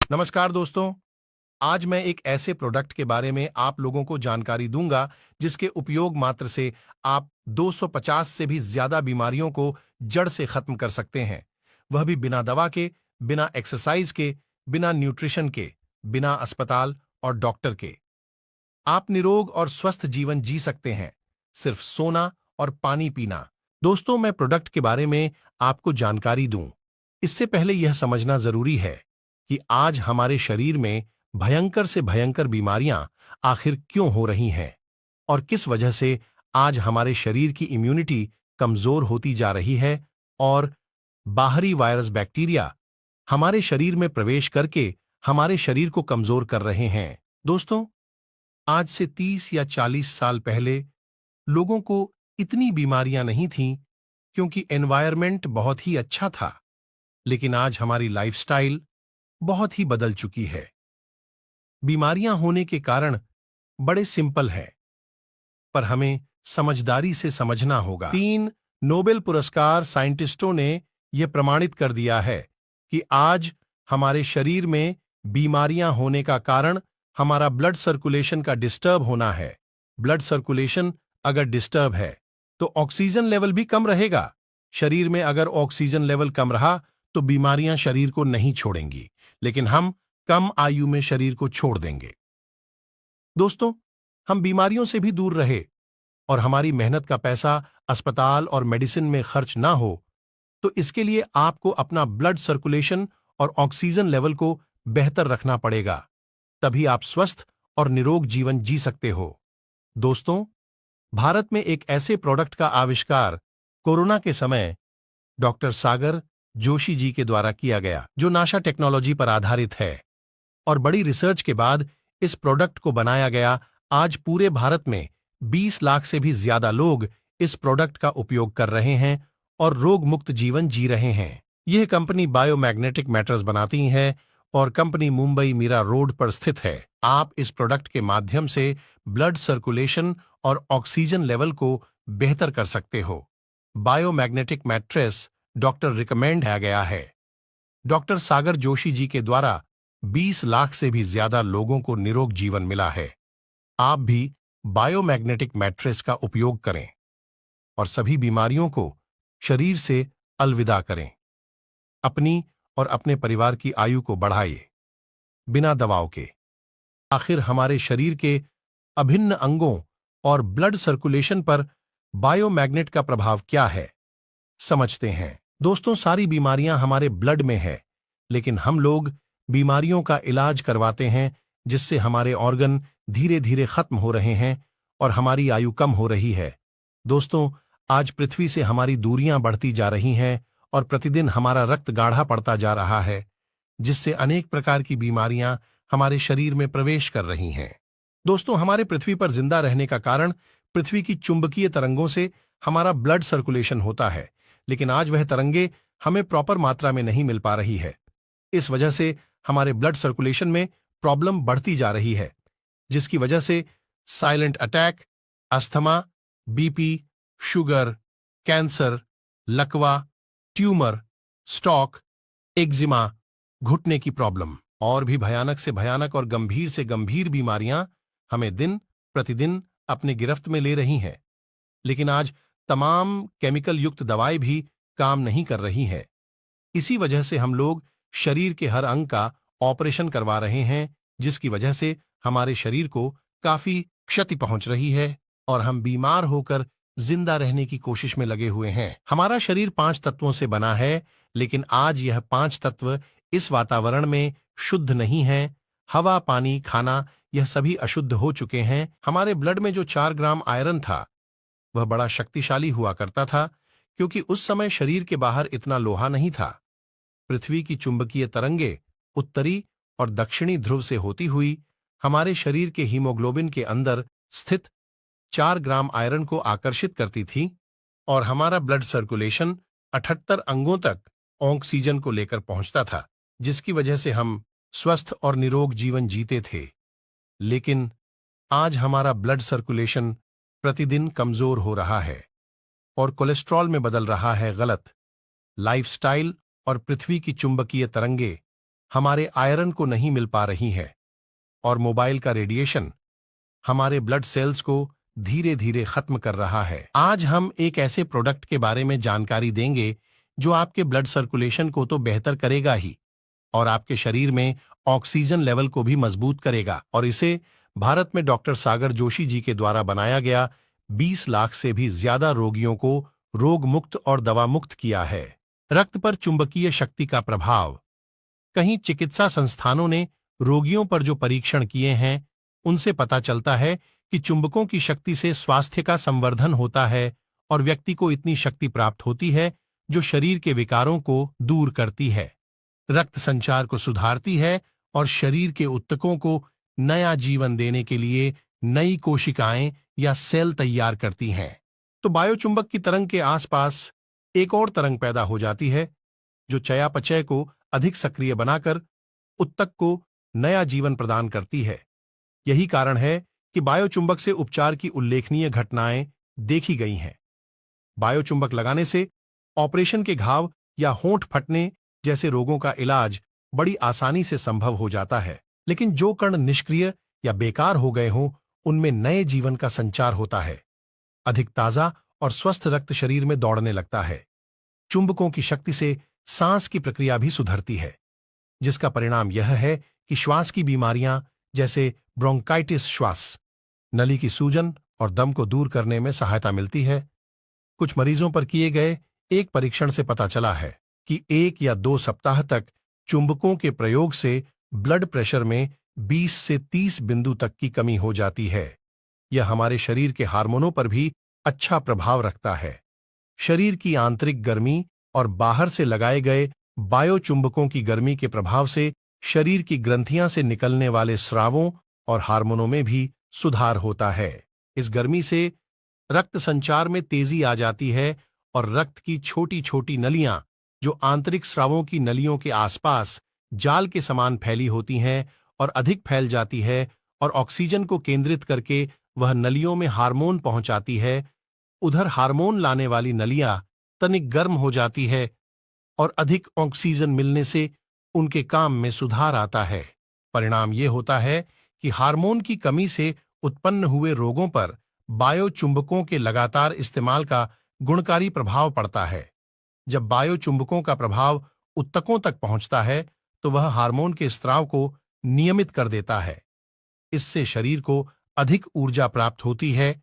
नमस्कार दोस्तों। आज मैं एक ऐसे प्रोडक्ट के बारे में आप लोगों को जानकारी दूंगा जिसके उपयोग मात्र से आप 250 से भी ज्यादा बीमारियों को जड़ से खत्म कर सकते हैं। वह भी बिना दवा के, बिना एक्सरसाइज के, बिना न्यूट्रिशन के, बिना अस्पताल और डॉक्टर के। आप निरोग और स्वस्थ जीवन जी सकते हैं, सिर्फ सोना और पानी पीना। दोस्तों, मैं प्रोडक्ट के बारे में आपको जानकारी दूं, इससे पहले यह समझना जरूरी है कि आज हमारे शरीर में भयंकर से भयंकर बीमारियां आखिर क्यों हो रही हैं और किस वजह से आज हमारे शरीर की इम्यूनिटी कमजोर होती जा रही है और बाहरी वायरस बैक्टीरिया हमारे शरीर में प्रवेश करके हमारे शरीर को कमजोर कर रहे हैं। दोस्तों, आज से 30 या 40 साल पहले लोगों को इतनी बीमारियां नहीं थीं क्योंकि एनवायरनमेंट बहुत ही अच्छा था। लेकिन आज हमारी लाइफस्टाइल बहुत ही बदल चुकी है। बीमारियां होने के कारण बड़े सिंपल है, पर हमें समझदारी से समझना होगा। 3 नोबेल पुरस्कार साइंटिस्टों ने यह प्रमाणित कर दिया है कि आज हमारे शरीर में बीमारियां होने का कारण हमारा ब्लड सर्कुलेशन का डिस्टर्ब होना है। ब्लड सर्कुलेशन अगर डिस्टर्ब है तो ऑक्सीजन लेवल भी कम रहेगा। शरीर में अगर ऑक्सीजन लेवल कम रहा तो बीमारियां शरीर को नहीं छोड़ेंगी, लेकिन हम कम आयु में शरीर को छोड़ देंगे। दोस्तों, हम बीमारियों से भी दूर रहे और हमारी मेहनत का पैसा अस्पताल और मेडिसिन में खर्च ना हो, तो इसके लिए आपको अपना ब्लड सर्कुलेशन और ऑक्सीजन लेवल को बेहतर रखना पड़ेगा। तभी आप स्वस्थ और निरोग जीवन जी सकते हो। दोस्तों, भारत में एक ऐसे प्रोडक्ट का आविष्कार कोरोना के समय डॉक्टर सागर जोशी जी के द्वारा किया गया, जो नासा टेक्नोलॉजी पर आधारित है। और बड़ी रिसर्च के बाद इस प्रोडक्ट को बनाया गया। आज पूरे भारत में 20 लाख से भी ज्यादा लोग इस प्रोडक्ट का उपयोग कर रहे हैं और रोग मुक्त जीवन जी रहे हैं। यह कंपनी बायोमैग्नेटिक मैटर्स बनाती है और कंपनी मुंबई मीरा रोड पर स्थित है। आप इस प्रोडक्ट के माध्यम से ब्लड सर्कुलेशन और ऑक्सीजन लेवल को बेहतर कर सकते हो। बायोमैग्नेटिक मैट्रेस डॉक्टर रिकमेंड किया गया है। डॉक्टर सागर जोशी जी के द्वारा 20 लाख से भी ज्यादा लोगों को निरोग जीवन मिला है। आप भी बायोमैग्नेटिक मैट्रेस का उपयोग करें और सभी बीमारियों को शरीर से अलविदा करें। अपनी और अपने परिवार की आयु को बढ़ाइए बिना दवाओं के। आखिर हमारे शरीर के अभिन्न अंगों और ब्लड सर्कुलेशन पर बायोमैग्नेट का प्रभाव क्या है, समझते हैं। दोस्तों, सारी बीमारियां हमारे ब्लड में है, लेकिन हम लोग बीमारियों का इलाज करवाते हैं जिससे हमारे ऑर्गन धीरे धीरे खत्म हो रहे हैं और हमारी आयु कम हो रही है। दोस्तों, आज पृथ्वी से हमारी दूरियां बढ़ती जा रही हैं और प्रतिदिन हमारा रक्त गाढ़ा पड़ता जा रहा है, जिससे अनेक प्रकार की बीमारियां हमारे शरीर में प्रवेश कर रही हैं। दोस्तों, हमारे पृथ्वी पर जिंदा रहने का कारण पृथ्वी की चुंबकीय तरंगों से हमारा ब्लड सर्कुलेशन होता है, लेकिन आज वह तरंगे हमें प्रॉपर मात्रा में नहीं मिल पा रही है। इस वजह से हमारे ब्लड सर्कुलेशन में प्रॉब्लम बढ़ती जा रही है, जिसकी वजह से silent attack, asthma, BP, sugar, cancer, लकवा, ट्यूमर, स्ट्रोक, एक्जिमा, घुटने की प्रॉब्लम और भी भयानक से भयानक और गंभीर से गंभीर बीमारियां हमें दिन प्रतिदिन अपने गिरफ्त में ले रही हैं। लेकिन आज तमाम केमिकल युक्त दवाएं भी काम नहीं कर रही हैं। इसी वजह से हम लोग शरीर के हर अंग का ऑपरेशन करवा रहे हैं, जिसकी वजह से हमारे शरीर को काफी क्षति पहुंच रही है और हम बीमार होकर जिंदा रहने की कोशिश में लगे हुए हैं। हमारा शरीर 5 तत्वों से बना है, लेकिन आज यह 5 तत्व इस वातावरण में शुद्ध नहीं है। हवा, पानी, खाना, यह सभी अशुद्ध हो चुके हैं। हमारे ब्लड में जो 4 ग्राम आयरन था, वह बड़ा शक्तिशाली हुआ करता था, क्योंकि उस समय शरीर के बाहर इतना लोहा नहीं था। पृथ्वी की चुंबकीय तरंगे उत्तरी और दक्षिणी ध्रुव से होती हुई हमारे शरीर के हीमोग्लोबिन के अंदर स्थित 4 ग्राम आयरन को आकर्षित करती थी और हमारा ब्लड सर्कुलेशन 78 अंगों तक ऑक्सीजन को लेकर पहुंचता था, जिसकी वजह से हम स्वस्थ और निरोग जीवन जीते थे। लेकिन आज हमारा ब्लड सर्कुलेशन प्रतिदिन कमजोर हो रहा है और कोलेस्ट्रॉल में बदल रहा है। गलत लाइफस्टाइल और पृथ्वी की चुंबकीय तरंगे हमारे आयरन को नहीं मिल पा रही है और मोबाइल का रेडिएशन हमारे ब्लड सेल्स को धीरे धीरे खत्म कर रहा है। आज हम एक ऐसे प्रोडक्ट के बारे में जानकारी देंगे जो आपके ब्लड सर्कुलेशन को तो बेहतर करेगा ही और आपके शरीर में ऑक्सीजन लेवल को भी मजबूत करेगा। और इसे भारत में डॉक्टर सागर जोशी जी के द्वारा बनाया गया 20 लाख से भी ज्यादा रोगियों को रोग मुक्त और दवा मुक्त किया है। रक्त पर चुंबकीय शक्ति का प्रभाव। कहीं चिकित्सा संस्थानों ने रोगियों पर जो परीक्षण किए हैं उनसे पता चलता है कि चुंबकों की शक्ति से स्वास्थ्य का संवर्धन होता है और व्यक्ति को इतनी शक्ति प्राप्त होती है जो शरीर के विकारों को दूर करती है, रक्त संचार को सुधारती है और शरीर के ऊतकों को नया जीवन देने के लिए नई कोशिकाएं या सेल तैयार करती हैं। तो बायोचुंबक की तरंग के आसपास एक और तरंग पैदा हो जाती है जो चयापचय को अधिक सक्रिय बनाकर ऊतक को नया जीवन प्रदान करती है। यही कारण है कि बायोचुंबक से उपचार की उल्लेखनीय घटनाएं देखी गई हैं। बायोचुंबक लगाने से ऑपरेशन के घाव या होंठ फटने जैसे रोगों का इलाज बड़ी आसानी से संभव हो जाता है, लेकिन जो कण निष्क्रिय या बेकार हो गए हों उनमें नए जीवन का संचार होता है। अधिक ताजा और स्वस्थ रक्त शरीर में दौड़ने लगता है। चुंबकों की शक्ति से सांस की प्रक्रिया भी सुधरती है, जिसका परिणाम यह है कि श्वास की बीमारियां जैसे ब्रोंकाइटिस, श्वास नली की सूजन और दम को दूर करने में सहायता मिलती है। कुछ मरीजों पर किए गए एक परीक्षण से पता चला है कि 1 या 2 सप्ताह तक चुंबकों के प्रयोग से ब्लड प्रेशर में 20 से 30 बिंदु तक की कमी हो जाती है। यह हमारे शरीर के हार्मोनों पर भी अच्छा प्रभाव रखता है। शरीर की आंतरिक गर्मी और बाहर से लगाए गए बायोचुंबकों की गर्मी के प्रभाव से शरीर की ग्रंथियां से निकलने वाले स्रावों और हार्मोनों में भी सुधार होता है। इस गर्मी से रक्त संचार में तेजी आ जाती है और रक्त की छोटी छोटी नलियां जो आंतरिक स्रावों की नलियों के आसपास जाल के समान फैली होती हैं और अधिक फैल जाती है और ऑक्सीजन को केंद्रित करके वह नलियों में हार्मोन पहुंचाती है। उधर हार्मोन लाने वाली नलियां तनिक गर्म हो जाती है और अधिक ऑक्सीजन मिलने से उनके काम में सुधार आता है। परिणाम ये होता है कि हार्मोन की कमी से उत्पन्न हुए रोगों पर बायोचुंबकों के लगातार इस्तेमाल का गुणकारी प्रभाव पड़ता है। जब बायोचुंबकों का प्रभाव ऊतकों तक पहुंचता है तो वह हार्मोन के स्राव को नियमित कर देता है। इससे शरीर को अधिक ऊर्जा प्राप्त होती है